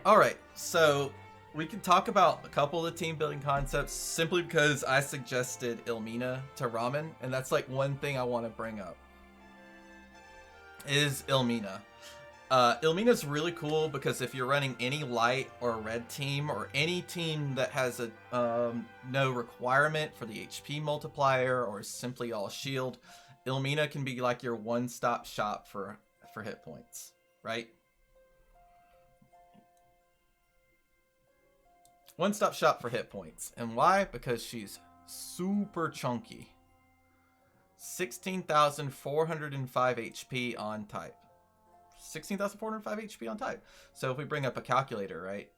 Alright, so we can talk about a couple of the team building concepts simply because I suggested Ilmina to Ramen, and that's like one thing I want to bring up. Is Ilmina. Ilmina's really cool because if you're running any light or red team or any team that has a no requirement for the HP multiplier or simply all shield, Ilmina can be like your one-stop shop for hit points, right? One-stop shop for hit points. And why? Because she's super chunky. 16,405 HP on type. 16,405 HP on type. So if we bring up a calculator, right?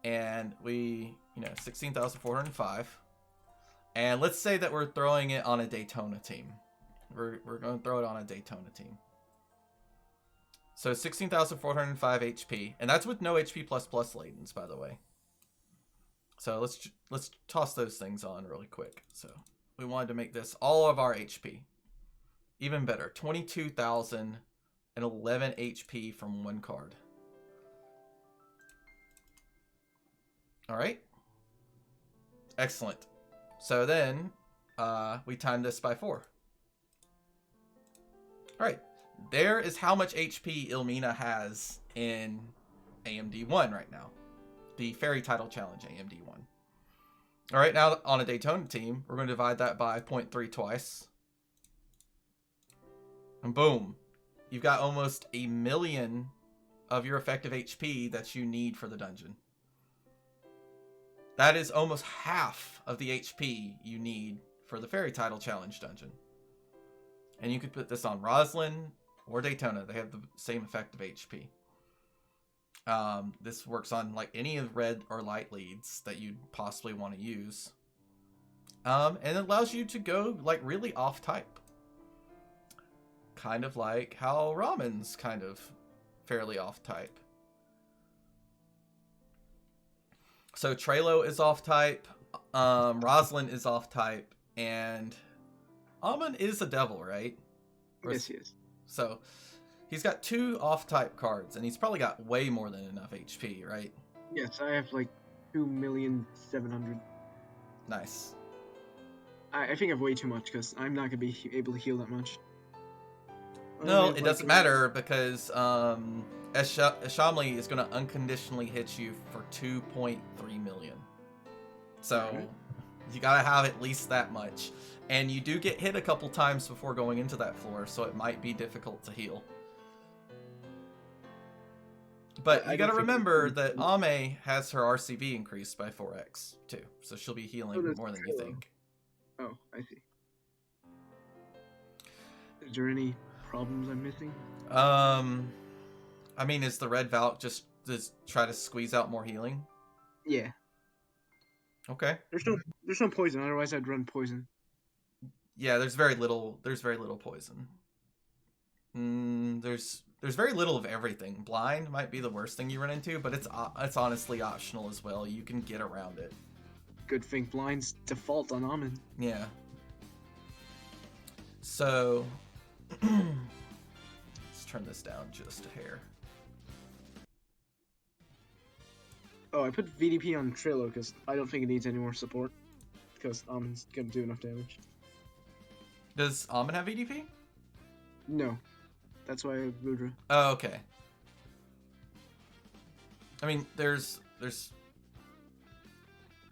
And we, 16,405. And let's say that we're throwing it on a Daytona team. We're going to throw it on a Daytona team. So 16,405 HP. And that's with no HP++ ladens, by the way. So let's toss those things on really quick. So we wanted to make this all of our HP. Even better, 22,011 HP from one card. All right. Excellent. So then we time this by 4. All right. There is how much HP Ilmina has in AMD1 right now. The Fairy Title Challenge AMD1. All right, now on a Daytona team, we're going to divide that by 0.3 twice. And boom. You've got almost 1 million of your effective HP that you need for the dungeon. That is almost half of the HP you need for the Fairy Title Challenge dungeon. And you could put this on Roslyn or Daytona. They have the same effective HP. This works on like any of red or light leads that you'd possibly want to use. And it allows you to go like really off type. Kind of like how Ramen's kind of fairly off type. So Trelo is off type, Roslyn is off type, and Amon is a devil, right? Yes, he is. So he's got 2 off type cards, and he's probably got way more than enough HP, right? Yes, I have like 2,700,000. Nice. I think I have way too much because I'm not gonna be able to heal that much. No, it doesn't matter because Shamli is going to unconditionally hit you for 2.3 million. So you got to have at least that much. And you do get hit a couple times before going into that floor, so it might be difficult to heal. But you got to remember that Ame has her RCB increased by 4x too. So she'll be healing more than you think. Oh, I see. Is there any problems I'm missing? I mean, is the red Valk just try to squeeze out more healing? Yeah. Okay. There's no poison, otherwise I'd run poison. Yeah, there's very little poison. There's very little of everything. Blind might be the worst thing you run into, but it's honestly optional as well. You can get around it. Good thing blind's default on Amon. Yeah. So let's turn this down just a hair. Oh, I put VDP on Trilo because I don't think it needs any more support. Because Amon's gonna do enough damage. Does Amon have VDP? No. That's why I have Rudra. Oh, okay. I mean, there's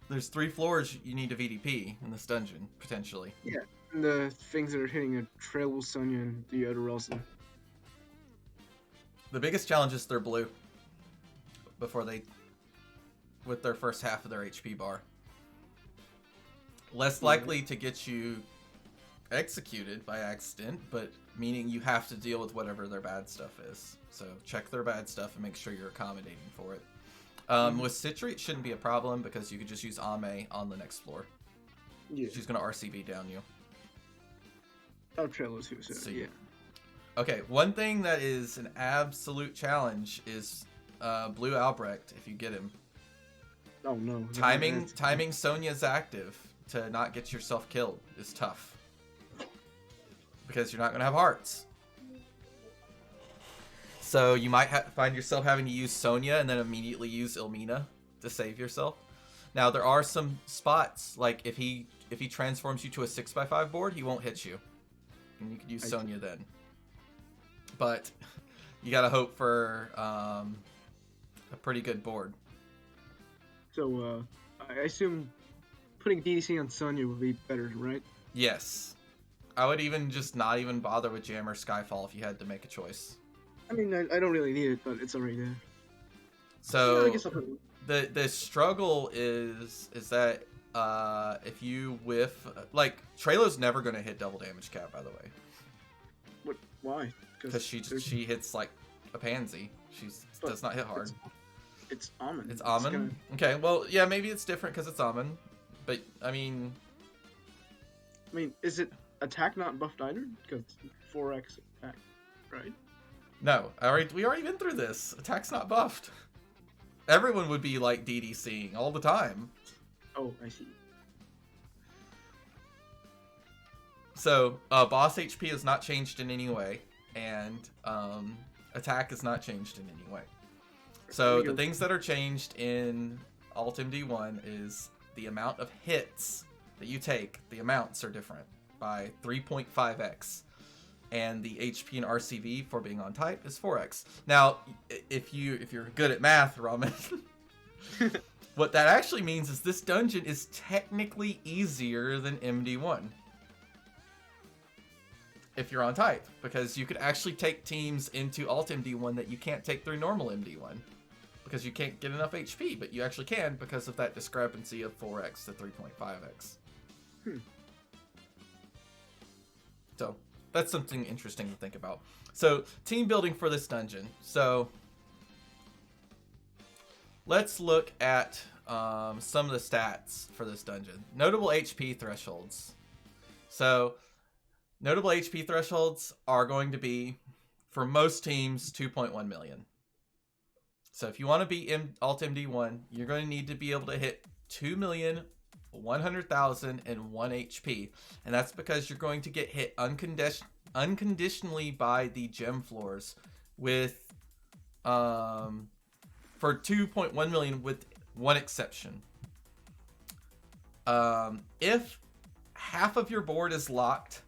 3 floors you need a VDP in this dungeon, potentially. Yeah, and the things that are hitting are Trilo, Sonya, and the other Roslyn. The biggest challenge is they're blue. Before they... with their first half of their HP bar. Less likely to get you executed by accident, but meaning you have to deal with whatever their bad stuff is. So check their bad stuff and make sure you're accommodating for it. With Citri, it shouldn't be a problem because you could just use Ame on the next floor. Yeah. She's going to RCB down you. Oh, Trilo's too, so yeah. Okay, one thing that is an absolute challenge is Blue Albrecht, if you get him. Oh no. Timing Sonya's active to not get yourself killed is tough. Because you're not going to have hearts. So you might find yourself having to use Sonya and then immediately use Ilmina to save yourself. Now there are some spots, like if he transforms you to a 6x5 board, he won't hit you, and you could use Sonya then. But you gotta hope for a pretty good board. So I assume putting DDC on Sonya would be better, right? Yes, I would even just not even bother with Jam or Skyfall if you had to make a choice. I mean, I don't really need it, but it's already there. So Yeah, I guess I'll put it. the struggle is that if you whiff, like Trailo's never gonna hit double damage cap, by the way. What? Why? Because she hits like a pansy. She does not hit hard. It's Almond. It's Almond? Okay, well, yeah, maybe it's different because it's Almond. But, I mean, is it attack not buffed either? Because 4x attack, right? No, we already been through this. Attack's not buffed. Everyone would be like DDCing all the time. Oh, I see. So, boss HP is not changed in any way, and attack is not changed in any way. So the things that are changed in Alt MD1 is the amount of hits that you take. The amounts are different by 3.5x. And the HP and RCV for being on type is 4x. Now, if you're good at math, Ramen, what that actually means is this dungeon is technically easier than MD1. If you're on type, because you could actually take teams into Alt MD1 that you can't take through normal MD1. Because you can't get enough HP, but you actually can because of that discrepancy of 4x to 3.5x. So, that's something interesting to think about. So, team building for this dungeon. So, let's look at some of the stats for this dungeon. Notable HP thresholds. So, notable HP thresholds are going to be, for most teams, 2.1 million. So if you want to beat Alt MD1, you're going to need to be able to hit 2,100,001 HP. And that's because you're going to get hit unconditionally by the gem floors with, for 2.1 million with one exception. If half of your board is locked,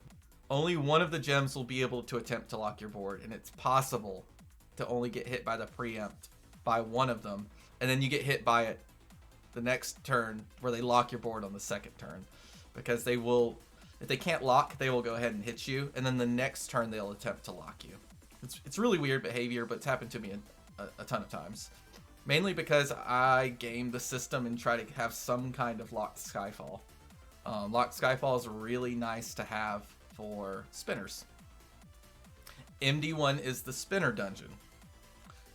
only one of the gems will be able to attempt to lock your board. And it's possible to only get hit by the preempt by one of them, and then you get hit by it the next turn where they lock your board on the second turn, because they will, if they can't lock, they will go ahead and hit you, and then the next turn they'll attempt to lock you. It's really weird behavior, but it's happened to me a ton of times, mainly because I game the system and try to have some kind of locked Skyfall. Locked Skyfall is really nice to have for spinners. MD1 is the spinner dungeon.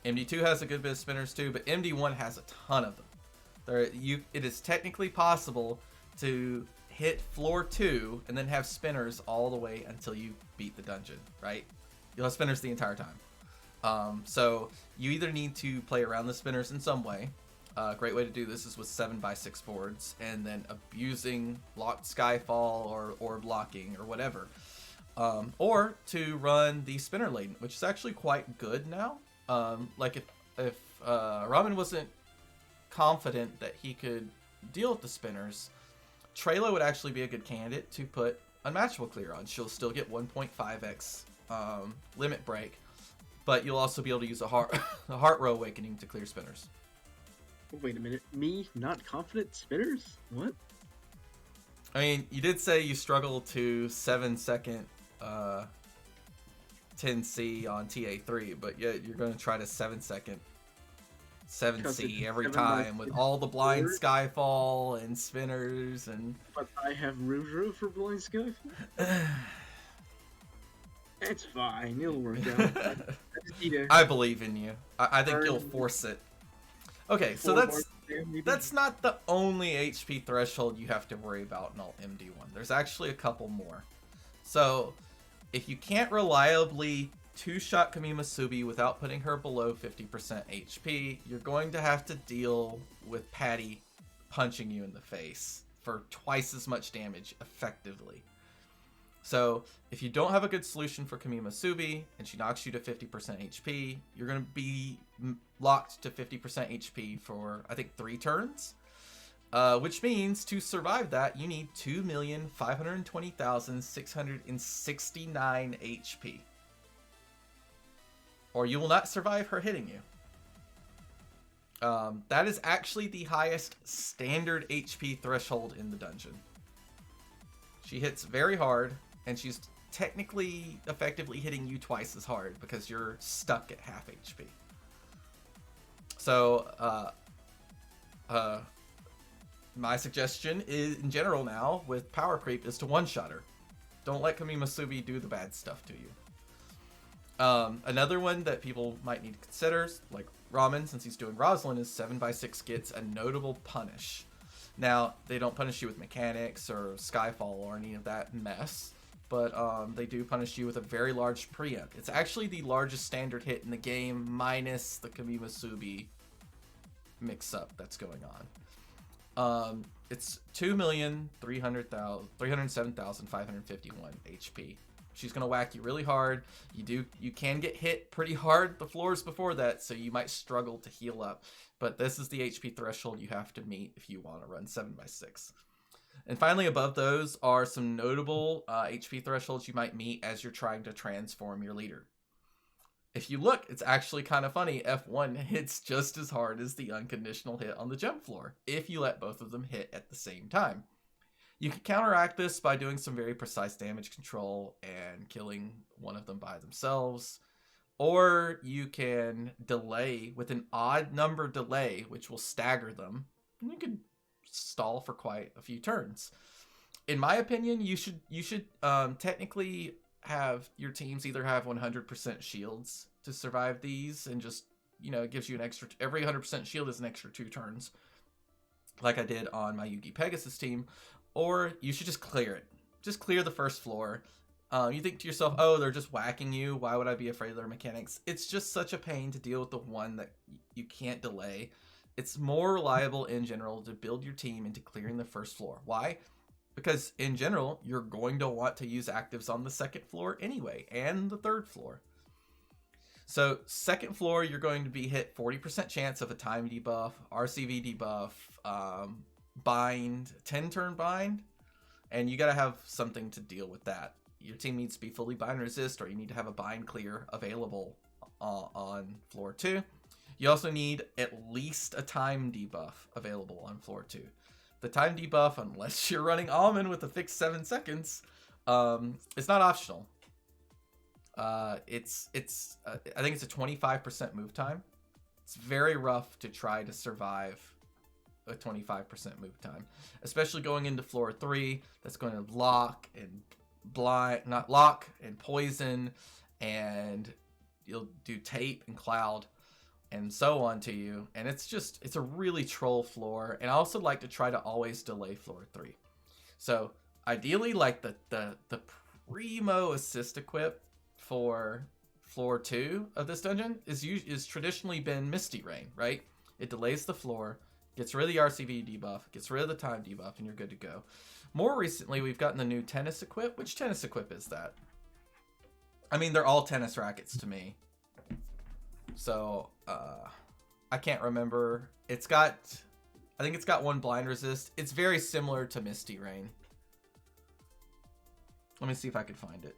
MD2 has a good bit of spinners too, but MD1 has a ton of them. It is technically possible to hit floor 2 and then have spinners all the way until you beat the dungeon, right? You'll have spinners the entire time. So you either need to play around the spinners in some way. A great way to do this is with 7x6 boards, and then abusing locked Skyfall or orb locking or whatever. Or to run the spinner laden, which is actually quite good now. Like if Ramen wasn't confident that he could deal with the spinners, Traylo would actually be a good candidate to put Unmatchable Clear on. She'll still get 1.5x limit break, but you'll also be able to use a heart row awakening to clear spinners. Wait a minute, me not confident spinners? What? I mean, you did say you struggle to 7-second 10C on TA3, but yet you're going to try to 7-second 7C every time with all the blind Skyfall and spinners and. But I have Rouge for blind Skyfall. It's fine, it'll work out. I believe in you. I think you'll force it. Okay, so that's not the only HP threshold you have to worry about in Alt MD1. There's actually a couple more. So, if you can't reliably two-shot Kamima Subi without putting her below 50% HP, you're going to have to deal with Patty punching you in the face for twice as much damage effectively. So if you don't have a good solution for Kamima Subi and she knocks you to 50% HP, you're going to be locked to 50% HP for, I think, 3 turns. Which means to survive that, you need 2,520,669 HP. Or you will not survive her hitting you. That is actually the highest standard HP threshold in the dungeon. She hits very hard, and she's technically effectively hitting you twice as hard because you're stuck at half HP. So, my suggestion is, in general now, with power creep, is to one-shot her. Don't let Kamima Subi do the bad stuff to you. Another one that people might need to consider, like Ramen, since he's doing Rosalind, is 7x6 gets a notable punish. Now, they don't punish you with mechanics or Skyfall or any of that mess, but they do punish you with a very large preempt. It's actually the largest standard hit in the game, minus the Kamima Subi mix-up that's going on. It's 2,307,551 HP. She's gonna whack you really hard. You can get hit pretty hard the floors before that, so you might struggle to heal up. But this is the HP threshold you have to meet if you want to run 7x6. And finally, above those are some notable HP thresholds you might meet as you're trying to transform your leader. If you look, it's actually kind of funny. F1 hits just as hard as the unconditional hit on the jump floor if you let both of them hit at the same time. You can counteract this by doing some very precise damage control and killing one of them by themselves. Or you can delay with an odd number delay, which will stagger them. And you can stall for quite a few turns. In my opinion, you should technically have your teams either have 100% shields to survive these, and just, it gives you an extra, every 100% shield is an extra 2 turns, like I did on my Yugi Pegasus team. Or you should just clear it. Just clear the first floor. You think to yourself, oh, they're just whacking you. Why would I be afraid of their mechanics? It's just such a pain to deal with the one that you can't delay. It's more reliable in general to build your team into clearing the first floor. Why? Because in general, you're going to want to use actives on the second floor anyway, and the third floor. So second floor, you're going to be hit 40% chance of a time debuff, RCV debuff, bind, 10-turn bind, and you got to have something to deal with that. Your team needs to be fully bind resist, or you need to have a bind clear available on floor 2. You also need at least a time debuff available on floor 2. The time debuff, unless you're running Almond with a fixed 7 seconds, it's not optional. I think it's a 25% move time. It's very rough to try to survive a 25% move time, especially going into floor 3. That's going to lock and poison, and you'll do tape and cloud and so on to you, and it's a really troll floor. And I also like to try to always delay floor 3. So ideally, like the primo assist equip for floor 2 of this dungeon is traditionally been Misty Rain, right? It delays the floor, gets rid of the RCV debuff, gets rid of the time debuff, and you're good to go. More recently, we've gotten the new tennis equip. Which tennis equip is that? I mean, they're all tennis rackets to me. So, I can't remember. I think it's got 1 blind resist. It's very similar to Misty Rain. Let me see if I can find it.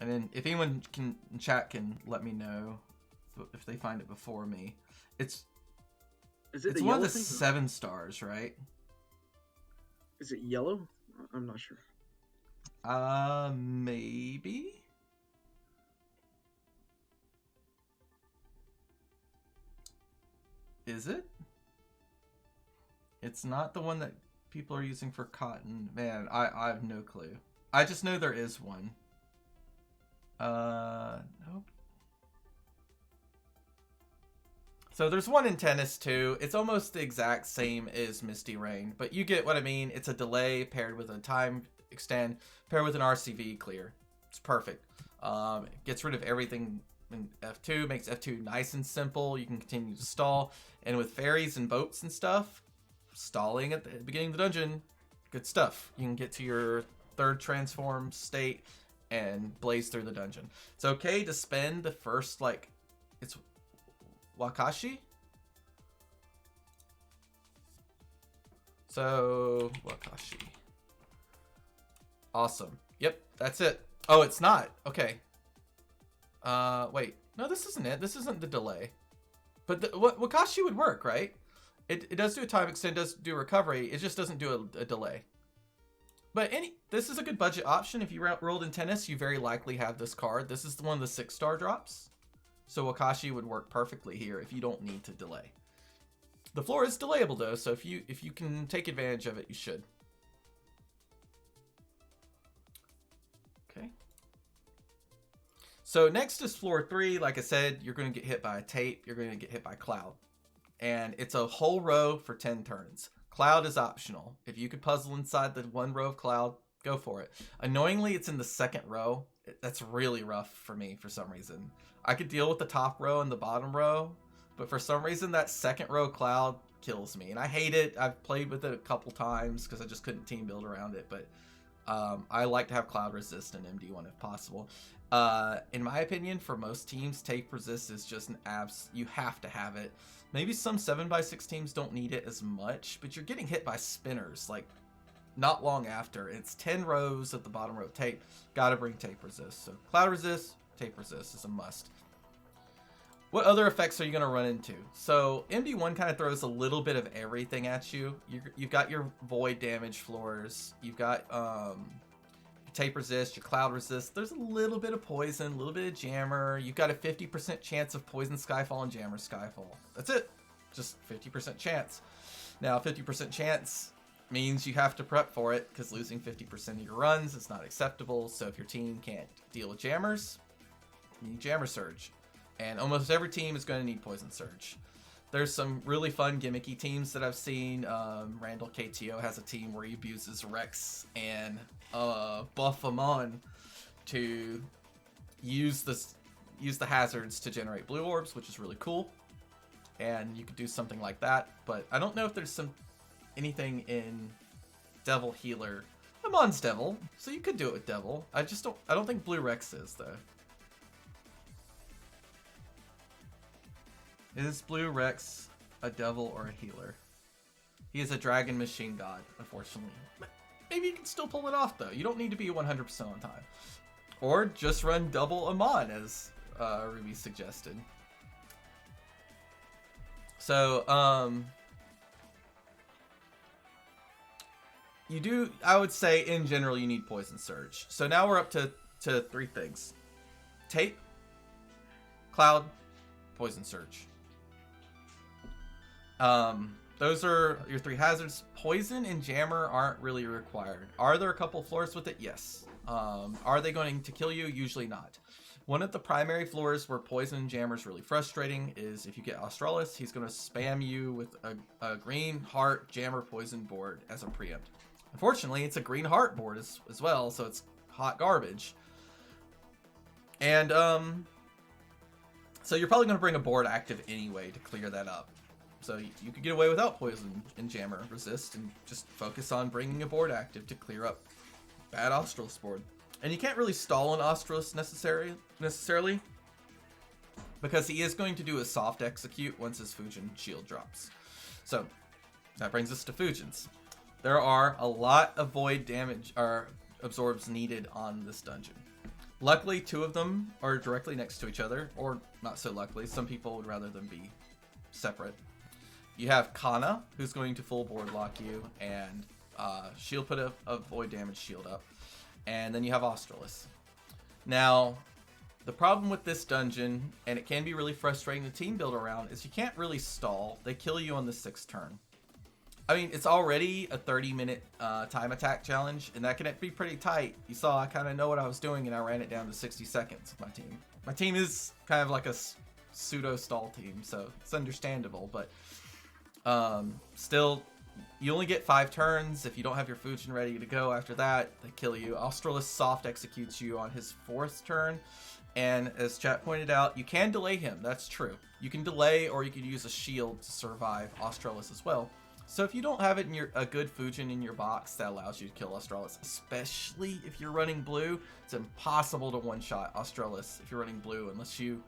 And then if anyone in chat can let me know if they find it before me. It's one of the 7 stars, right? Is it yellow? I'm not sure. Maybe. Is it? It's not the one that people are using for cotton. Man, I have no clue. I just know there is one. Nope. So there's one in tennis too. It's almost the exact same as Misty Rain, but you get what I mean. It's a delay paired with a time extend, paired with an RCV clear. It's perfect. It gets rid of everything in F2, makes F2 nice and simple. You can continue to stall, and with fairies and boats and stuff, stalling at the beginning of the dungeon, good stuff. You can get to your 3rd transform state and blaze through the dungeon. It's okay to spend the first, like, it's Wakashi? So, Wakashi. Awesome. Yep, that's it. Oh, it's not. Okay. Wait. No, this isn't it. This isn't the delay. But Wakashi would work, right? It does do a time extend, does do recovery. It just doesn't do a delay. But this is a good budget option. If you rolled in tennis, you very likely have this card. This is one of the 6-star drops. So Wakashi would work perfectly here if you don't need to delay. The floor is delayable though, so if you can take advantage of it, you should. Okay. So next is floor 3. Like I said, you're going to get hit by a tape. You're going to get hit by cloud. And it's a whole row for 10 turns. Cloud is optional. If you could puzzle inside the 1 row of cloud, go for it. Annoyingly, it's in the 2nd row. That's really rough for me for some reason. I could deal with the top row and the bottom row, but for some reason that 2nd row cloud kills me. And I hate it. I've played with it a couple times because I just couldn't team build around it. But I like to have cloud resist in MD1 if possible. In my opinion, for most teams, tape resist is just an abs. You have to have it. Maybe some 7x6 teams don't need it as much, but you're getting hit by spinners like not long after. It's 10 rows at the bottom row of tape. Gotta bring tape resist. So cloud resist, tape resist is a must. What other effects are you going to run into? So MD1 kind of throws a little bit of everything at you. You've got your void damage floors. You've got tape resist, your cloud resist. There's a little bit of poison, a little bit of jammer. You've got a 50% chance of poison skyfall and jammer skyfall. That's it. Just 50% chance. Now 50% chance means you have to prep for it because losing 50% of your runs is not acceptable. So if your team can't deal with jammers, you need jammer surge. And almost every team is going to need poison surge. There's some really fun gimmicky teams that I've seen. Randall KTO has a team where he abuses Rex and Buffamon to use the hazards to generate blue orbs, which is really cool. And you could do something like that, but I don't know if there's anything in Devil Healer. Amon's Devil, so you could do it with Devil. I don't think Blue Rex is though. Is Blue Rex a devil or a healer? He is a dragon machine god, unfortunately. Maybe you can still pull it off, though. You don't need to be 100% on time. Or just run double Amon, as Ruby suggested. So, I would say, in general, you need Poison Surge. So now we're up to 3 things. Tape, Cloud, Poison Surge. Those are your 3 hazards. Poison and jammer aren't really required. Are there a couple floors with it? Yes. Are they going to kill you? Usually not. One of the primary floors where poison and jammer is really frustrating is if you get Australis, he's going to spam you with a green heart jammer poison board as a preempt. Unfortunately, it's a green heart board as well, so it's hot garbage. And so you're probably going to bring a board active anyway to clear that up. So you could get away without poison and jammer resist and just focus on bringing a board active to clear up bad Australis board. And you can't really stall an Australis necessarily because he is going to do a soft execute once his Fujin shield drops. So that brings us to Fujins. There are a lot of void damage or absorbs needed on this dungeon. Luckily, 2 of them are directly next to each other, or not so luckily. Some people would rather them be separate. You have Kana, who's going to full board lock you, and shield put a void damage shield up. And then you have Australis. Now, the problem with this dungeon, and it can be really frustrating to team build around, is you can't really stall. They kill you on the 6th turn. I mean, it's already a 30-minute time attack challenge, and that can be pretty tight. You saw I kind of know what I was doing, and I ran it down to 60 seconds with my team. My team is kind of like a pseudo-stall team, so it's understandable, but still, you only get 5 turns. If you don't have your Fujin ready to go after that, they kill you. Australis soft executes you on his 4th turn, and as chat pointed out, you can delay him. That's true. You can delay, or you can use a shield to survive Australis as well. So if you don't have it in a good Fujin in your box that allows you to kill Australis, especially if you're running blue, it's impossible to one-shot Australis if you're running blue unless you...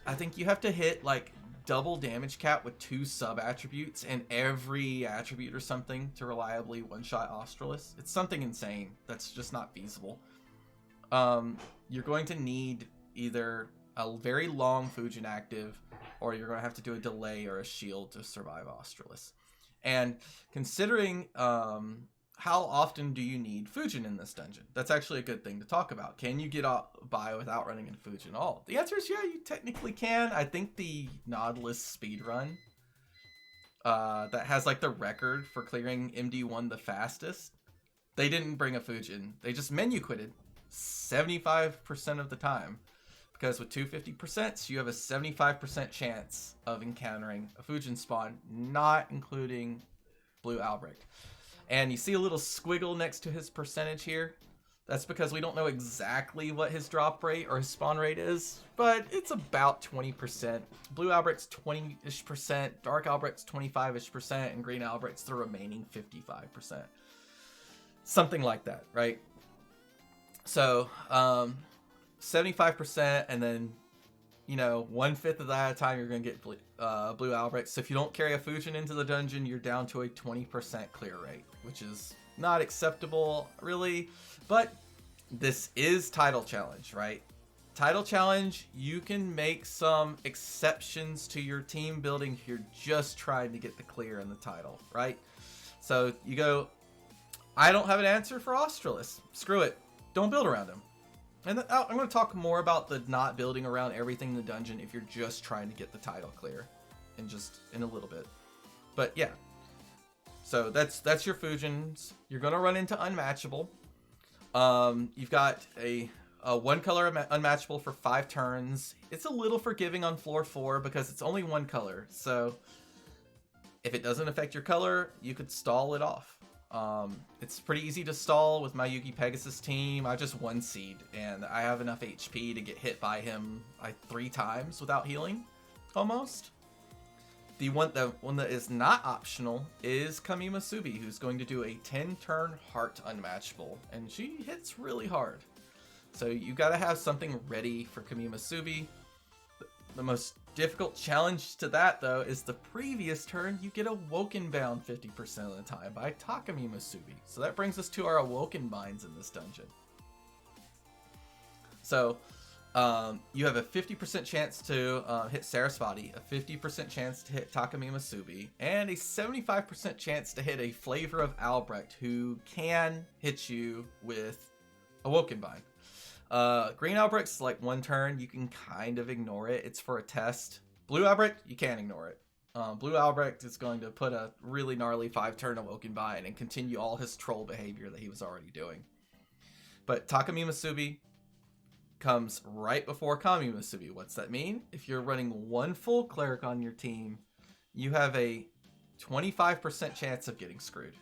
I think you have to hit like double damage cap with 2 sub-attributes and every attribute or something to reliably one-shot Australis. It's something insane that's just not feasible. You're going to need either a very long Fujin active, or you're going to have to do a delay or a shield to survive Australis. And considering how often do you need Fujin in this dungeon, that's actually a good thing to talk about. Can you get by without running into Fujin at all? The answer is yeah, you technically can. I think the Nautilus speedrun that has like the record for clearing MD1 the fastest, they didn't bring a Fujin. They just menu quitted 75% of the time. Because with 250%, you have a 75% chance of encountering a Fujin spawn, not including Blue Albrecht. And you see a little squiggle next to his percentage here. That's because we don't know exactly what his drop rate or his spawn rate is, but it's about 20%. Blue Albrecht's 20-ish%, Dark Albrecht's 25-ish%, and Green Albrecht's the remaining 55%. Something like that, right? So, 75%, and then, you know, 1/5 of that time you're going to get Blue Albrecht. So if you don't carry a Fujin into the dungeon, you're down to a 20% clear rate, which is not acceptable, really. But this is Title Challenge, right? Title Challenge, you can make some exceptions to your team building if you're just trying to get the clear in the title, right? So you go, I don't have an answer for Australis. Screw it. Don't build around him. And I'm going to talk more about the not building around everything in the dungeon if you're just trying to get the title clear in a little bit. But yeah. So that's your Fujins. You're going to run into Unmatchable. You've got a 1 color Unmatchable for 5 turns. It's a little forgiving on floor 4 because it's only 1 color. So if it doesn't affect your color, you could stall it off. It's pretty easy to stall with my Yugi Pegasus team. I just 1 seed, and I have enough HP to get hit by him like 3 times without healing, almost. The one that is not optional is Kami Masubi, who's going to do a 10-turn Heart Unmatchable, and she hits really hard. So you gotta have something ready for Kami Masubi. The most difficult challenge to that, though, is the previous turn you get Awoken Bound 50% of the time by Takami Masubi. So that brings us to our Awoken Binds in this dungeon. So you have a 50% chance to hit Sarasvati, a 50% chance to hit Takami Masubi, and a 75% chance to hit a Flavor of Albrecht, who can hit you with Awoken Bind. Green Albrecht's like 1 turn, you can kind of ignore it. It's for a test. Blue Albrecht, you can't ignore it. Blue Albrecht is going to put a really gnarly 5-turn Awoken Bind and continue all his troll behavior that he was already doing. But Takami Masubi comes right before Kami Masubi. What's that mean? If you're running 1 full cleric on your team, you have a 25% chance of getting screwed.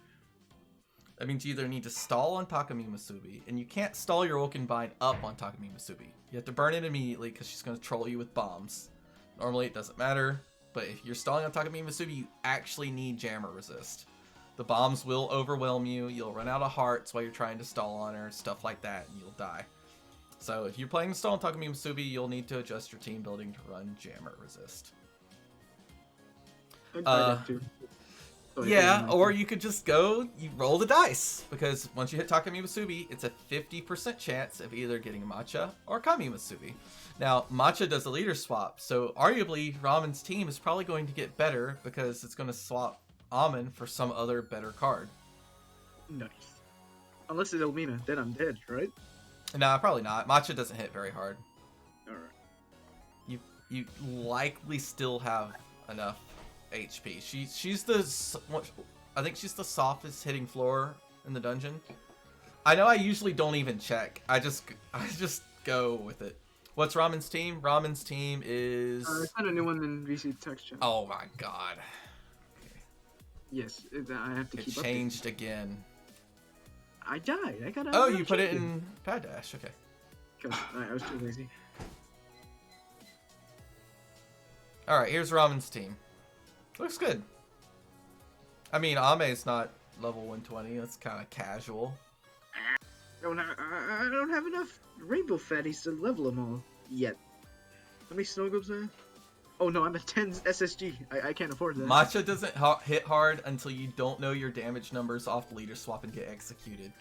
That means you either need to stall on Takami Masubi, and you can't stall your Awoken Bind up on Takami Masubi. You have to burn it immediately because she's going to troll you with bombs. Normally it doesn't matter, but if you're stalling on Takami Masubi, you actually need Jammer Resist. The bombs will overwhelm you, you'll run out of hearts while you're trying to stall on her, stuff like that, and you'll die. So if you're playing stall on Takami Masubi, you'll need to adjust your team building to run Jammer Resist. Yeah, or you could just go, you roll the dice, because once you hit Takami Masubi, it's a 50% chance of either getting Matcha or Kami Masubi. Now, Matcha does a leader swap, so arguably Ramen's team is probably going to get better because it's going to swap Amin for some other better card. Nice. Unless it's Elmina, then I'm dead, right? Nah, probably not. Matcha doesn't hit very hard. Alright. You likely still have enough HP. She's the, I think she's the softest hitting floor in the dungeon. I know I usually don't even check. I just go with it. What's Ramen's team? Ramen's team is... I found a new one in VC Texture. Oh my god. Okay. Yes, I have to keep up. It changed again. I died. I got. Oh, you put it in Pad Dash. Okay. Because I was too lazy. All right, here's Ramen's team. Looks good. I mean, Ame's not level 120. That's kind of casual. I don't have enough rainbow fatties to level them all yet. How many snow globes are? Oh no, I'm at 10 SSG. I can't afford that. Matcha doesn't hit hard until you don't know your damage numbers off the leader swap and get executed.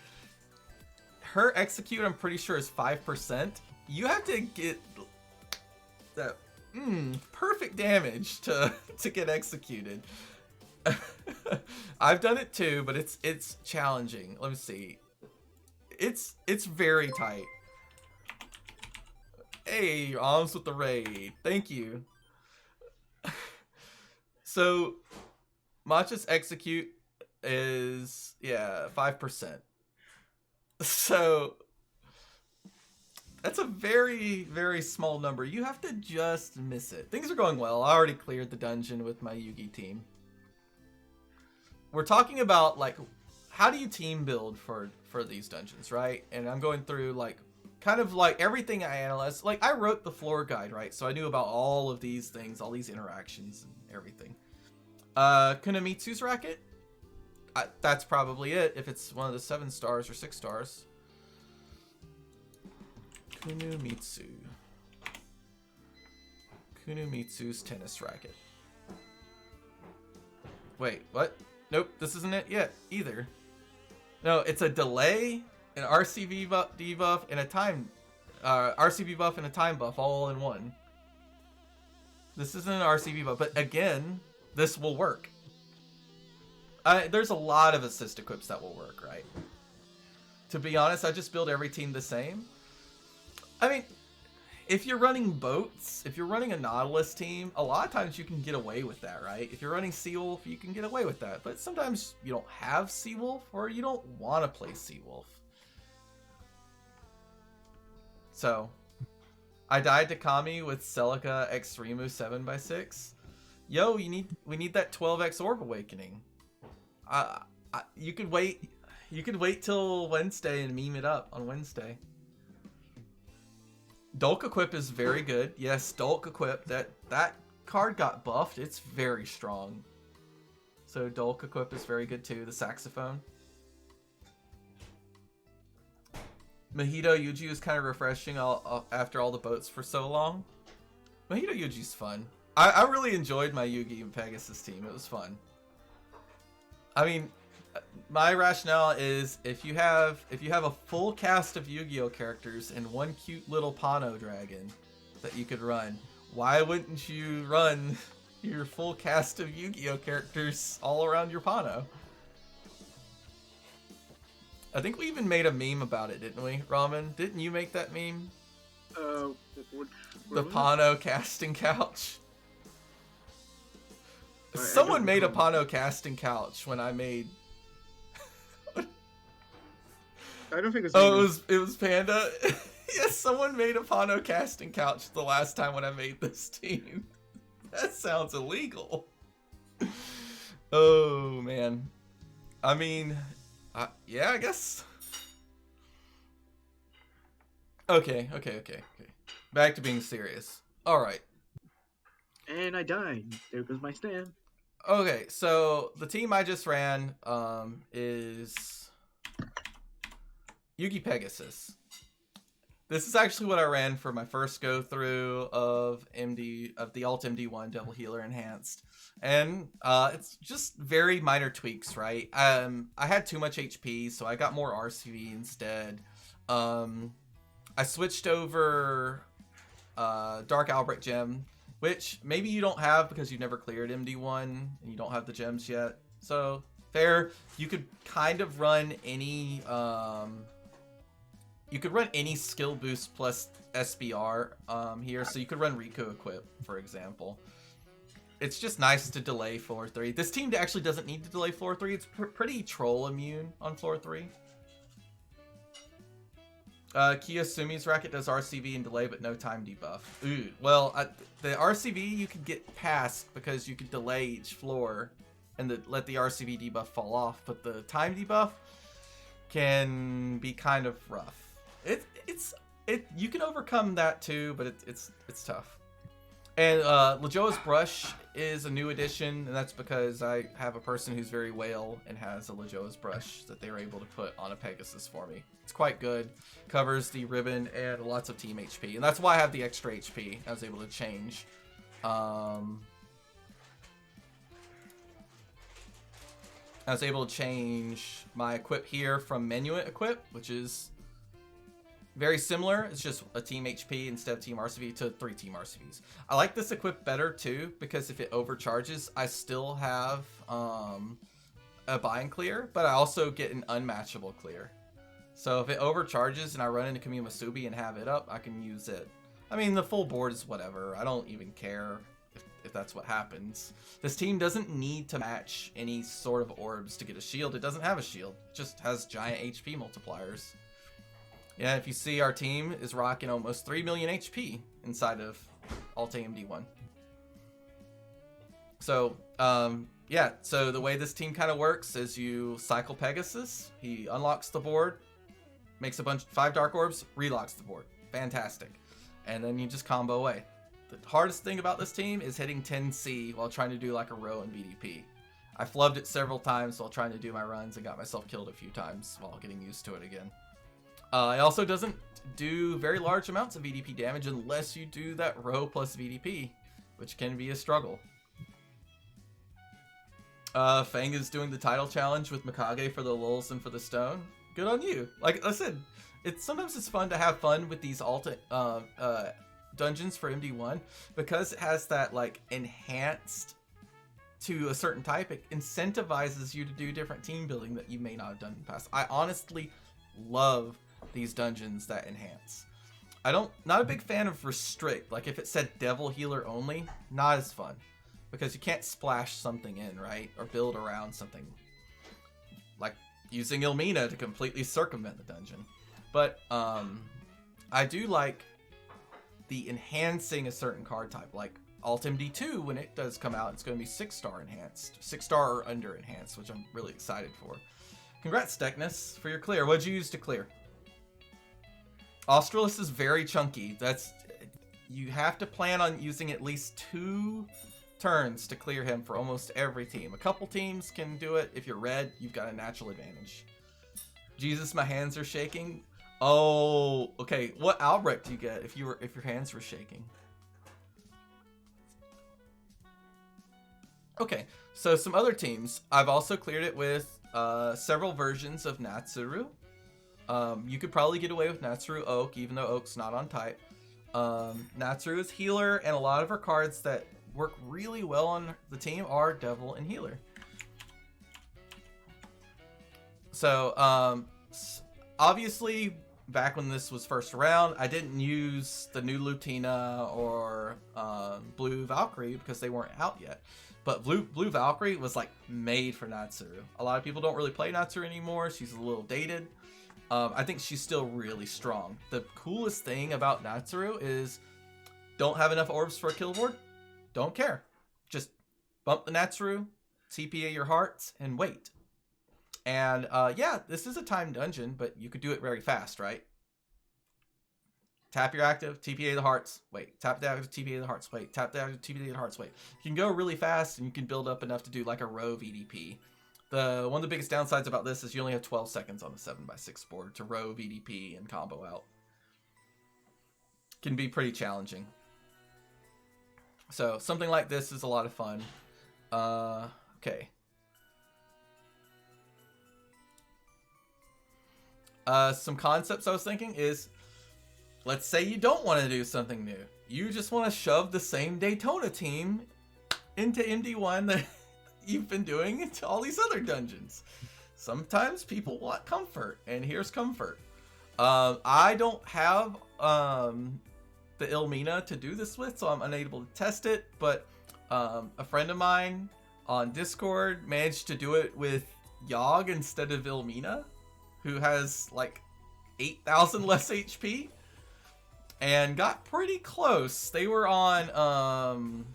Her execute, I'm pretty sure, is 5%. You have to get that perfect damage to get executed. I've done it too, but it's challenging. Let me see. It's very tight. Hey, arms with the raid. Thank you. So, Matcha's execute is 5%. So that's a very, very small number. You have to just miss it. Things are going well. I already cleared the dungeon with my Yugi team. We're talking about like how do you team build for these dungeons, right? And I'm going through like kind of like everything I analyzed. Like I wrote the floor guide, right? So I knew about all of these things, all these interactions and everything. Kunamitsu's racket? That's probably it if it's one of the 7 stars or 6 stars. Kunamitsu's tennis racket. Wait, what? Nope, this isn't it yet either. No, it's a delay, an RCB debuff, and a time RCB buff and a time buff all in one. This isn't an RCB buff, but again, this will work. There's a lot of assist equips that will work, right? To be honest, I just build every team the same. I mean, if you're running boats, if you're running a Nautilus team, a lot of times you can get away with that, right? If you're running Seawolf, you can get away with that. But sometimes you don't have Seawolf or you don't want to play Seawolf. So, I died to Kami with Celica X Rimu 7x6. Yo, we need that 12x Orb Awakening. You could wait. You could wait till Wednesday and meme it up on Wednesday. Dolk Equip is very good. Yes, Dolk Equip. That card got buffed. It's very strong. So Dolk Equip is very good too. The saxophone. Mojito Yuji is kind of refreshing after all the boats for so long. Mojito Yuji's fun. I really enjoyed my Yugi and Pegasus team. It was fun. I mean, my rationale is if you have a full cast of Yu-Gi-Oh characters and one cute little Pano dragon that you could run, why wouldn't you run your full cast of Yu-Gi-Oh characters all around your Pano? I think we even made a meme about it, didn't we, Ramen? Didn't you make that meme? The Pano casting couch. Someone made a Pano casting couch when I made. I don't think it's. Oh, it was Panda. Yes, someone made a Pano casting couch the last time when I made this team. That sounds illegal. Oh man, I mean, yeah, I guess. Okay. Back to being serious. All right. And I died. There goes my stand. Okay, so the team I just ran is Yugi Pegasus. This is actually what I ran for my first go through of the Alt MD1 Devil Healer Enhanced, and it's just very minor tweaks, right? I had too much HP, so I got more RCV instead. I switched over Dark Albrecht Gem, which maybe you don't have because you've never cleared MD1 and you don't have the gems yet. So fair. You could kind of run any skill boost plus SBR here. So you could run Rico Equip, for example. It's just nice to delay floor 3. This team actually doesn't need to delay floor 3. It's pretty troll immune on floor 3. Kiyosumi's racket does RCV and delay, but no time debuff. Ooh, well, the RCV you could get past because you could delay each floor and let the RCV debuff fall off, but the time debuff can be kind of rough. You can overcome that too, but it's tough. And Lajoa's Brush is a new addition, and that's because I have a person who's very whale and has a Lajoa's Brush that they were able to put on a Pegasus for me. It's quite good. Covers the ribbon and lots of team HP, and that's why I have the extra HP. I was able to change. I was able to change my equip here from Menuet equip, which is very similar. It's just a team HP instead of team RCV to 3 team RCVs. I like this equip better too, because if it overcharges, I still have a bind clear, but I also get an unmatchable clear. So if it overcharges and I run into Kami Masubi and have it up, I can use it. I mean, the full board is whatever. I don't even care if that's what happens. This team doesn't need to match any sort of orbs to get a shield. It doesn't have a shield. It just has giant HP multipliers. Yeah, if you see, our team is rocking almost 3 million HP inside of Alt AMD1. So, yeah, so the way this team kind of works is you cycle Pegasus, he unlocks the board, makes a bunch 5 Dark Orbs, relocks the board. Fantastic. And then you just combo away. The hardest thing about this team is hitting 10C while trying to do like a row in VDP. I flubbed it several times while trying to do my runs and got myself killed a few times while getting used to it again. It also doesn't do very large amounts of VDP damage unless you do that row plus VDP, which can be a struggle. Fang is doing the title challenge with Mikage for the lulz and for the stone. Good on you. Like I said, sometimes it's fun to have fun with these dungeons for MD1 because it has that like enhanced to a certain type. It incentivizes you to do different team building that you may not have done in the past. I honestly love these dungeons that enhance. Not a big fan of restrict. Like if it said devil healer only, not as fun because you can't splash something in, right? Or build around something. Like using Ilmina to completely circumvent the dungeon. But I do like the enhancing a certain card type, like Alt MD2 when it does come out, it's going to be 6-star enhanced, 6-star or under enhanced, which I'm really excited for. Congrats, Steknus, for your clear. What'd you use to clear? Australis is very chunky. You have to plan on using at least 2 turns to clear him for almost every team. A couple teams can do it. If you're red, you've got a natural advantage. Jesus, my hands are shaking. Oh, okay. What Albrecht do you get if your hands were shaking? Okay, so some other teams. I've also cleared it with several versions of Natsuru. You could probably get away with Natsuru Oak, even though Oak's not on type. Natsuru is healer, and a lot of her cards that work really well on the team are Devil and Healer. So, obviously, back when this was first around, I didn't use the new Lutina or Blue Valkyrie because they weren't out yet. But Blue Valkyrie was like made for Natsuru. A lot of people don't really play Natsuru anymore. She's a little dated. I think she's still really strong. The coolest thing about Natsuru is don't have enough orbs for a kill board? Don't care. Just bump the Natsuru, TPA your hearts, and wait. And yeah, this is a timed dungeon, but you could do it very fast, right? Tap your active, TPA the hearts, wait. Tap the active, TPA the hearts, wait. Tap the active, TPA the hearts, wait. You can go really fast and you can build up enough to do like a row VDP. One of the biggest downsides about this is you only have 12 seconds on the 7x6 board to row VDP and combo out. Can be pretty challenging. So something like this is a lot of fun. Okay. Some concepts I was thinking is, let's say you don't want to do something new. You just want to shove the same Daytona team into MD1 that you've been doing into all these other dungeons. Sometimes people want comfort, and here's comfort. I don't have the Ilmina to do this with, so I'm unable to test it, but a friend of mine on Discord managed to do it with Yogg instead of Ilmina, who has like 8,000 less HP, and got pretty close. They were on,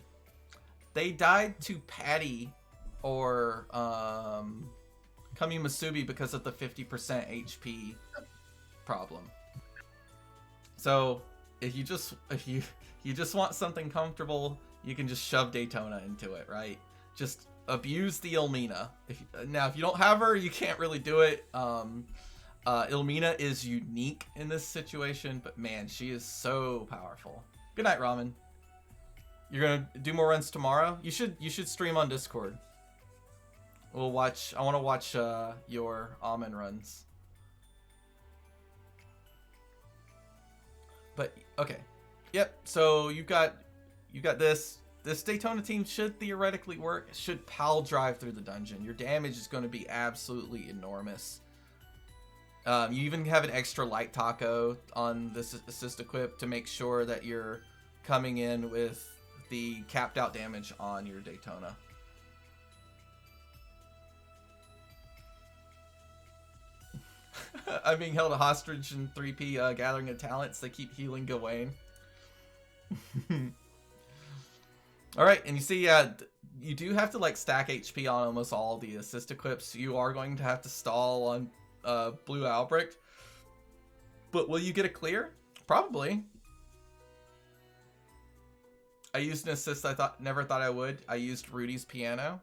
they died to Patty or Kami Masubi because of the 50% HP problem. So if you just want something comfortable, you can just shove Daytona into it, right? Just abuse the Elmina. Now, if you don't have her, you can't really do it. Elmina is unique in this situation, but man, she is so powerful. Good night, Ramen. You're gonna do more runs tomorrow? You should stream on Discord. We'll watch. I want to watch your almond runs. But okay, yep. So you got this. This Daytona team should theoretically work. It should pal drive through the dungeon. Your damage is going to be absolutely enormous. You even have an extra light taco on this assist equip to make sure that you're coming in with the capped out damage on your Daytona. I'm being held a hostage in 3P Gathering of Talents. They keep healing Gawain. Alright, and you see, you do have to like stack HP on almost all the assist equips. You are going to have to stall on Blue Albrecht. But will you get a clear? Probably. I used an assist I never thought I would. I used Rudy's Piano.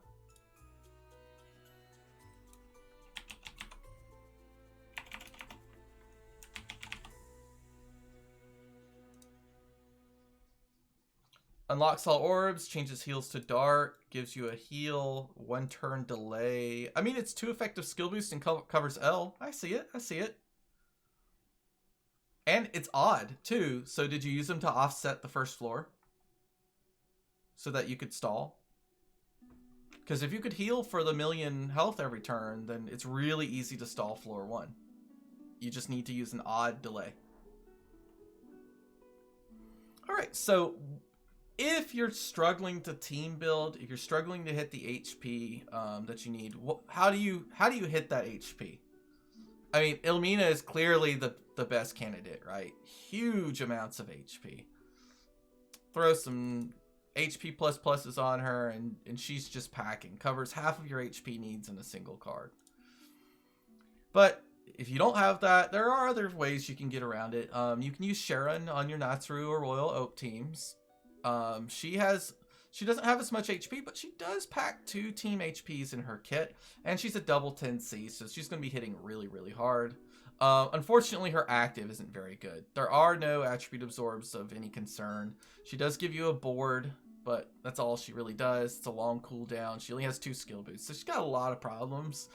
Unlocks all orbs, changes heals to dark, gives you a heal, 1 turn delay. I mean, it's 2 effective skill boost and covers L. I see it. I see it. And it's odd, too. So did you use them to offset the first floor? So that you could stall? Because if you could heal for the 1,000,000 health every turn, then it's really easy to stall floor 1. You just need to use an odd delay. Alright, so if you're struggling to team build, if you're struggling to hit the HP that you need, how do you hit that HP? I mean, Elmina is clearly the best candidate, right? Huge amounts of HP. Throw some HP pluses on her, and she's just packing. Covers half of your HP needs in a single card. But if you don't have that, there are other ways you can get around it. You can use Sharon on your Natsuru or Royal Oak teams. She doesn't have as much HP, but she does pack 2 team HPs in her kit, and she's a double 10C, so she's going to be hitting really, really hard. Unfortunately, her active isn't very good. There are no attribute absorbs of any concern. She does give you a board, but that's all she really does. It's a long cooldown. She only has 2 skill boosts, so she's got a lot of problems,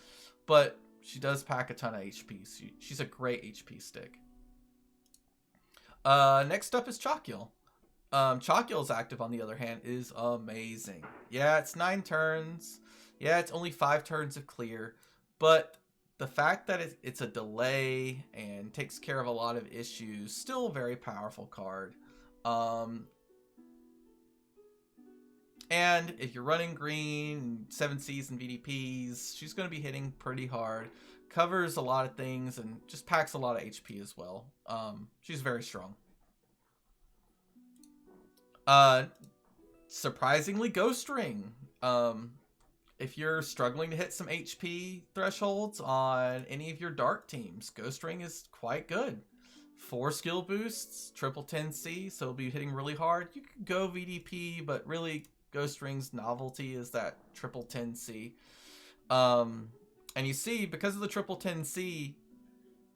but she does pack a ton of HP. So she's a great HP stick. Next up is Chalkyl. Chalkyl's active, on the other hand, is amazing. Yeah, it's 9 turns. Yeah, it's only 5 turns of clear. But the fact that it's a delay and takes care of a lot of issues, still a very powerful card. And if you're running green, 7Cs and VDPs, she's going to be hitting pretty hard. Covers a lot of things and just packs a lot of HP as well. She's very strong. Surprisingly, Ghost Ring. If you're struggling to hit some HP thresholds on any of your dark teams, Ghost Ring is quite good. 4 skill boosts, triple 10C, so it'll be hitting really hard. You could go VDP, but really Ghost Ring's novelty is that triple 10C. And you see, because of the triple 10C,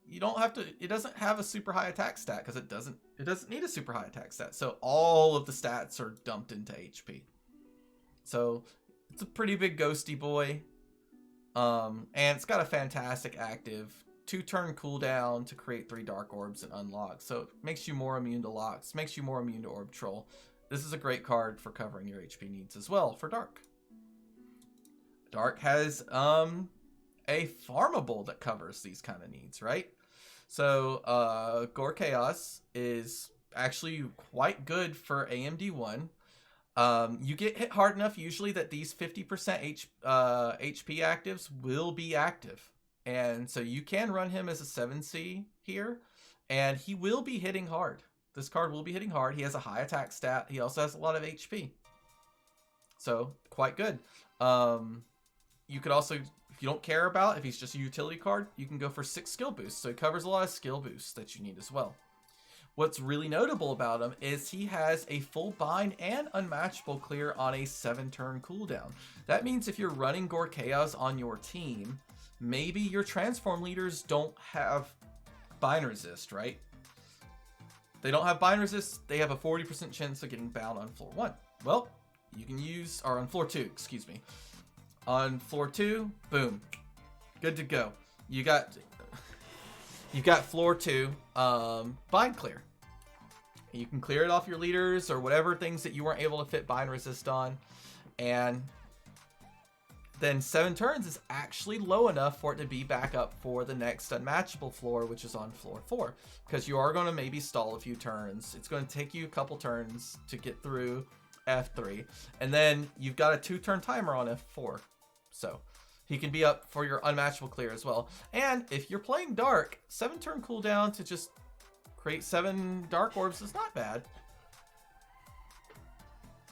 you don't have to, it doesn't have a super high attack stat because it doesn't need a super high attack stat. So all of the stats are dumped into HP. So it's a pretty big ghosty boy. And it's got a fantastic active 2-turn cooldown to create 3 dark orbs and unlock. So it makes you more immune to locks, makes you more immune to orb troll. This is a great card for covering your HP needs as well for dark. Dark has a farmable that covers these kind of needs, right? So Gore Chaos is actually quite good for AMD1. You get hit hard enough usually that these 50% HP actives will be active. And so you can run him as a 7C here, and he will be hitting hard. This card will be hitting hard. He has a high attack stat. He also has a lot of HP. So quite good. You could also, if you don't care about if he's just a utility card, you can go for 6 skill boosts. So he covers a lot of skill boosts that you need as well. what's really notable about him is he has a full bind and unmatchable clear on a 7-turn cooldown. That means if you're running Gorkeas on your team, maybe your transform leaders don't have bind resist, right? They don't have bind resist, they have a 40% chance of getting bound on floor 1. Well, you can use, or on floor 2, excuse me. On floor 2, boom, good to go. You got floor 2 bind clear. You can clear it off your leaders or whatever things that you weren't able to fit bind resist on, and then 7 turns is actually low enough for it to be back up for the next unmatchable floor, which is on floor 4, because you are going to maybe stall a few turns. It's going to take you a couple turns to get through F3, and then you've got a 2-turn timer on F4, so he can be up for your unmatchable clear as well. And if you're playing dark, 7-turn cooldown to just create 7 dark orbs is not bad.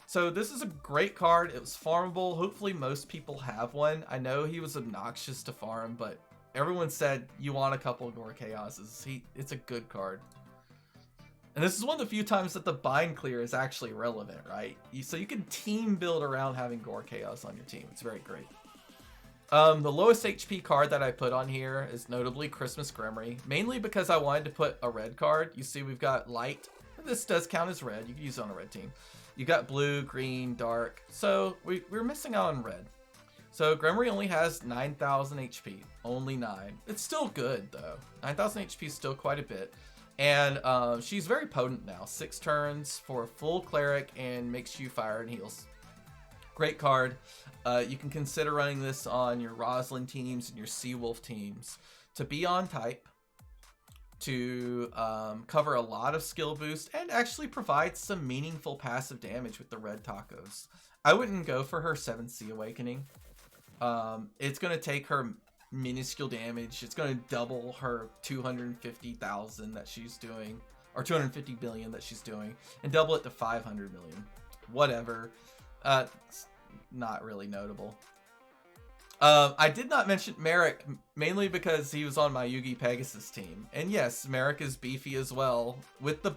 So this is a great card. It was farmable. Hopefully most people have one. I know he was obnoxious to farm, but everyone said you want a couple of Gorkeases. It's a good card. And this is one of the few times that the bind clear is actually relevant, right? So you can team build around having Gorkeas on your team. It's very great. The lowest HP card that I put on here is notably Christmas Grimory, mainly because I wanted to put a red card. You see we've got light. This does count as red. You can use it on a red team. You got blue, green, dark. So we're missing out on red. So Grimory only has 9,000 HP. Only 9. It's still good though. 9,000 HP is still quite a bit. And she's very potent now. 6 turns for a full cleric and makes you fire and heals. Great card. You can consider running this on your Roslyn teams and your Seawolf teams to be on type, to cover a lot of skill boost, and actually provide some meaningful passive damage with the red tacos. I wouldn't go for her 7C Awakening. It's going to take her minuscule damage. It's going to double her 250,000 that she's doing, or 250 billion that she's doing, and double it to 500 million. Whatever. It's not really notable. I did not mention Merrick, mainly because he was on my Yugi Pegasus team. And yes, Merrick is beefy as well. With the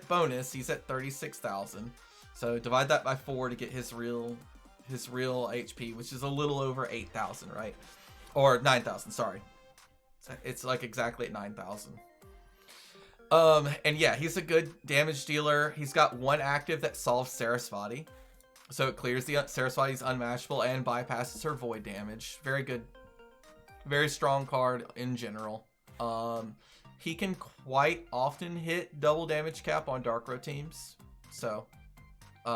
bonus, he's at 36,000. So divide that by 4 to get his real HP, which is a little over 8,000, right? Or 9,000, sorry. It's like exactly at 9,000. And yeah, he's a good damage dealer. He's got 1 active that solves Sarasvati. So it clears the Sarasvati's unmatchable and bypasses her void damage. Very good. Very strong card in general. He can quite often hit double damage cap on Dark Row teams. So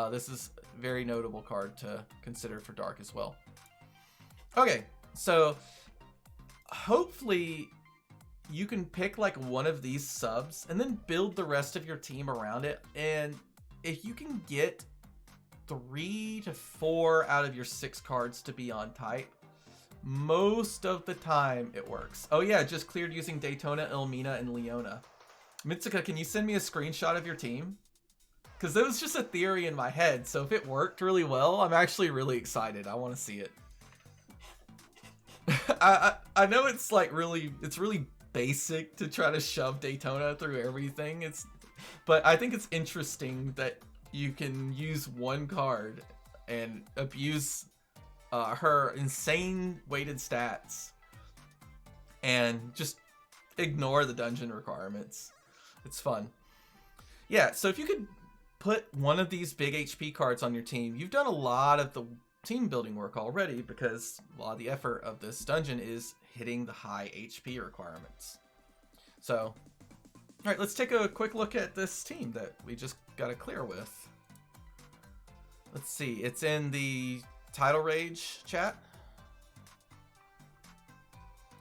this is a very notable card to consider for Dark as well. Okay, so hopefully you can pick like one of these subs and then build the rest of your team around it. And if you can get 3 to 4 out of your 6 cards to be on type, most of the time it works. Oh yeah, just cleared using Daytona, Elmina, and Leona. Mitsuka, can you send me a screenshot of your team? Because that was just a theory in my head, so if it worked really well, I'm actually really excited. I want to see it. I know it's like really basic to try to shove Daytona through everything. But I think it's interesting that you can use 1 card and abuse her insane weighted stats and just ignore the dungeon requirements. It's fun. Yeah, so if you could put one of these big HP cards on your team, you've done a lot of the team building work already, because a lot of the effort of this dungeon is hitting the high HP requirements. So, alright, let's take a quick look at this team that we just got to clear with. Let's see, it's in the Title Rage chat.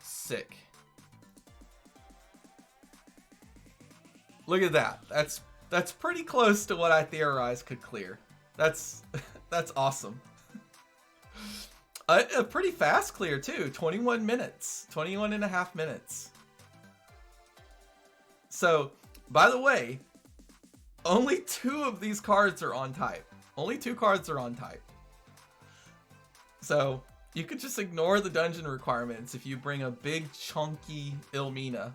Sick. Look at that. That's pretty close to what I theorized could clear. That's awesome. A pretty fast clear too. 21 minutes. 21 and a half minutes. So, by the way, only 2 of these cards are on type. Only 2 cards are on type. So, you could just ignore the dungeon requirements if you bring a big chunky Ilmina.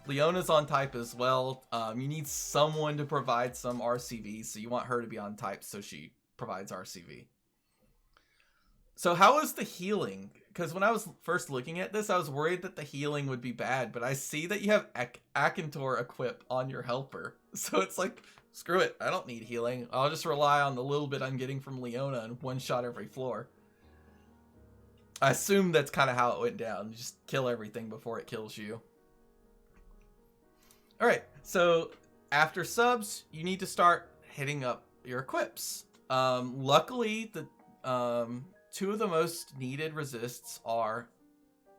Leona's on type as well. You need someone to provide some RCV, so you want her to be on type so she provides RCV. So how is the healing? Because when I was first looking at this, I was worried that the healing would be bad, but I see that you have Akintor equip on your helper. So it's like, screw it, I don't need healing. I'll just rely on the little bit I'm getting from Leona and one shot every floor. I assume that's kind of how it went down. You just kill everything before it kills you. Alright, so after subs, you need to start hitting up your equips. Luckily, the two of the most needed resists are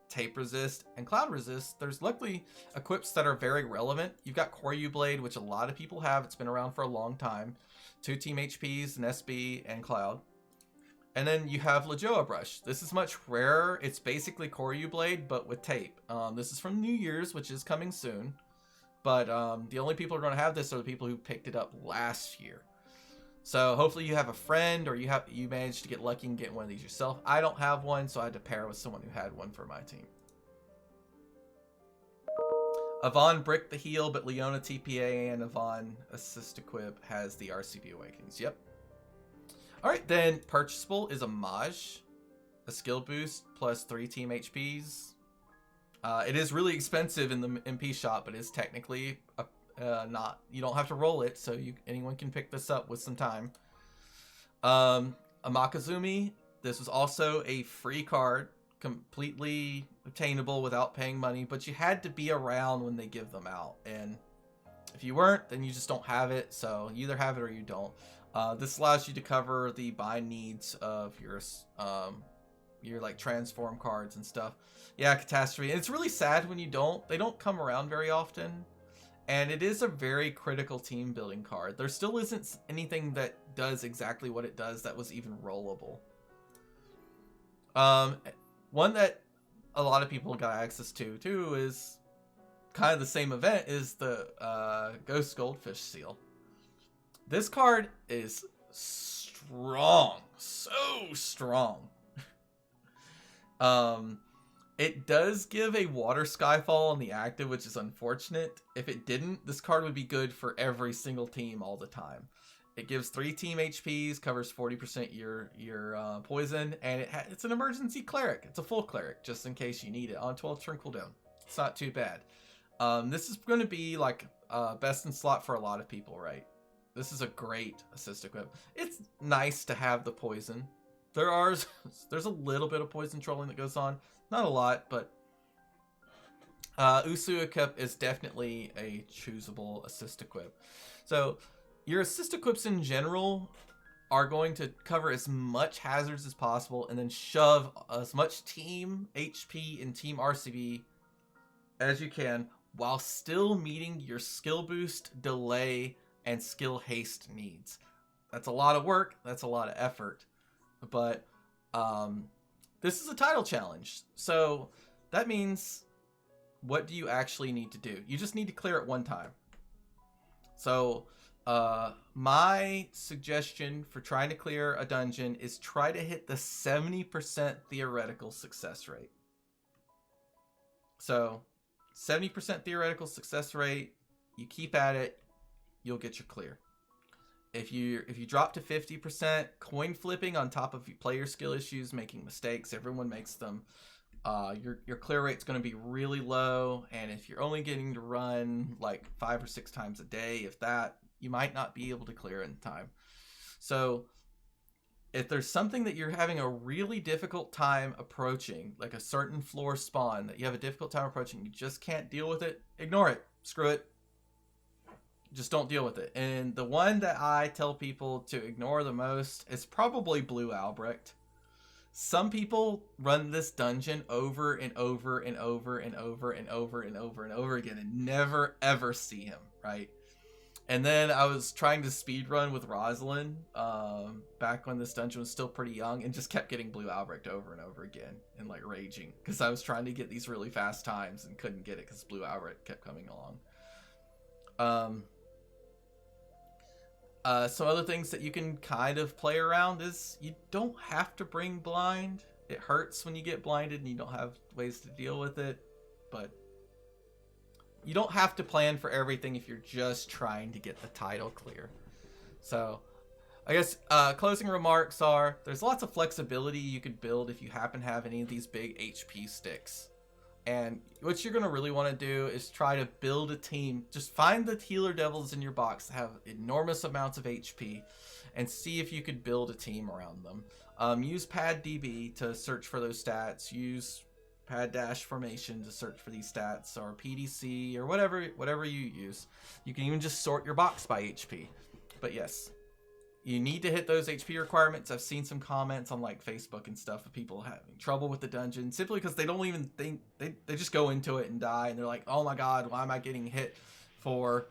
tape resist and cloud resist. There's luckily equips that are very relevant. You've got Koryu Blade, which a lot of people have. It's been around for a long time. 2 team HPs, an SB, and cloud. And then you have Lajoa Brush. This is much rarer. It's basically Koryu Blade, but with tape. This is from New Year's, which is coming soon. But the only people who are going to have this are the people who picked it up last year. So hopefully you have a friend, or you managed to get lucky and get one of these yourself. I don't have one, so I had to pair with someone who had one for my team. Yvonne bricked the heal, but Leona TPA and Yvonne assist equip has the RCB Awakenings. Yep. Alright, then purchasable is a Maj. A skill boost plus 3 team HPs. It is really expensive in the MP shop, but it's technically not. You don't have to roll it, so anyone can pick this up with some time. A Makazumi. This was also a free card, completely obtainable without paying money, but you had to be around when they give them out. And if you weren't, then you just don't have it. So you either have it or you don't. This allows you to cover the bind needs of your like transform cards and stuff. Yeah, Catastrophe. And it's really sad when you don't. They don't come around very often. And it is a very critical team building card. There still isn't anything that does exactly what it does that was even rollable. One that a lot of people got access to too is kind of the same event, is the Ghost Goldfish seal. This card is strong, so strong. It does give a water Skyfall on the active, which is unfortunate. If it didn't, this card would be good for every single team all the time. It gives 3 team HPs, covers 40% your poison, and it's an emergency cleric. It's a full cleric, just in case you need it on 12 turn cooldown. It's not too bad. This is going to be like best in slot for a lot of people, right? This is a great assist equip. It's nice to have the poison. There's a little bit of poison trolling that goes on. Not a lot, but Usu equip is definitely a choosable assist equip. So your assist equips in general are going to cover as much hazards as possible and then shove as much team HP and team RCB as you can while still meeting your skill boost, delay, and skill haste needs. That's a lot of work. That's a lot of effort. But this is a title challenge. So that means, what do you actually need to do? You just need to clear it one time. So my suggestion for trying to clear a dungeon is try to hit the 70% theoretical success rate. So 70% theoretical success rate, you keep at it, you'll get your clear. If you drop to 50%, coin flipping on top of player skill issues, making mistakes, everyone makes them, your clear rate's going to be really low. And if you're only getting to run like 5 or 6 times a day, if that, you might not be able to clear in time. So if there's something that you're having a really difficult time approaching, like a certain floor spawn that you have a difficult time approaching, you just can't deal with it, ignore it, screw it. Just don't deal with it. And the one that I tell people to ignore the most is probably Blue Albrecht. Some people run this dungeon over and over and over and over and over and over and over again and never ever see him, right? And then I was trying to speedrun with Rosalind back when this dungeon was still pretty young, and just kept getting Blue Albrecht over and over again and like raging because I was trying to get these really fast times and couldn't get it because Blue Albrecht kept coming along. Some other things that you can kind of play around is you don't have to bring blind. It hurts when you get blinded and you don't have ways to deal with it, but you don't have to plan for everything if you're just trying to get the title clear. So I guess closing remarks are there's lots of flexibility you could build if you happen to have any of these big HP sticks. And what you're going to really want to do is try to build a team. Just find the healer devils in your box that have enormous amounts of HP and see if you could build a team around them. Use pad DB to search for those stats. Use pad dash formation to search for these stats, or PDC, or whatever you use. You can even just sort your box by HP. But yes, you need to hit those HP requirements. I've seen some comments on like Facebook and stuff of people having trouble with the dungeon simply because they don't even think, they just go into it and die, and they're like, oh my god, why am I getting hit for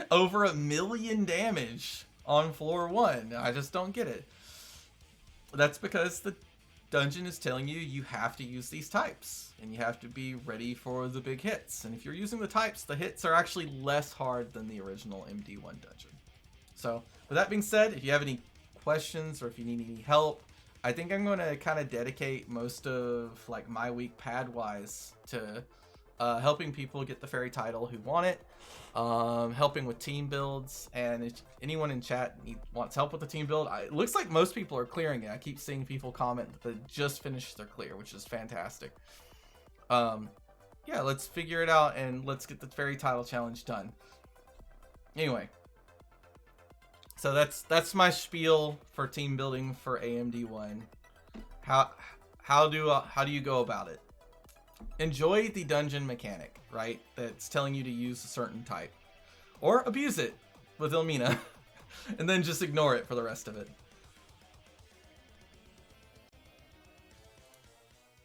over 1 million damage on floor 1? I just don't get it. That's because the dungeon is telling you you have to use these types and you have to be ready for the big hits. And if you're using the types, the hits are actually less hard than the original MD1 dungeon. So with that being said, if you have any questions or if you need any help, I think I'm going to kind of dedicate most of like my week pad wise to helping people get the fairy title who want it, helping with team builds, and if anyone in chat wants help with the team build, it looks like most people are clearing it. I keep seeing people comment that they just finished their clear, which is fantastic. Yeah, let's figure it out and let's get the fairy title challenge done. Anyway, so that's my spiel for team building for AMD1. How do you go about it? Enjoy the dungeon mechanic, right? That's telling you to use a certain type, or abuse it with Ilmina, and then just ignore it for the rest of it.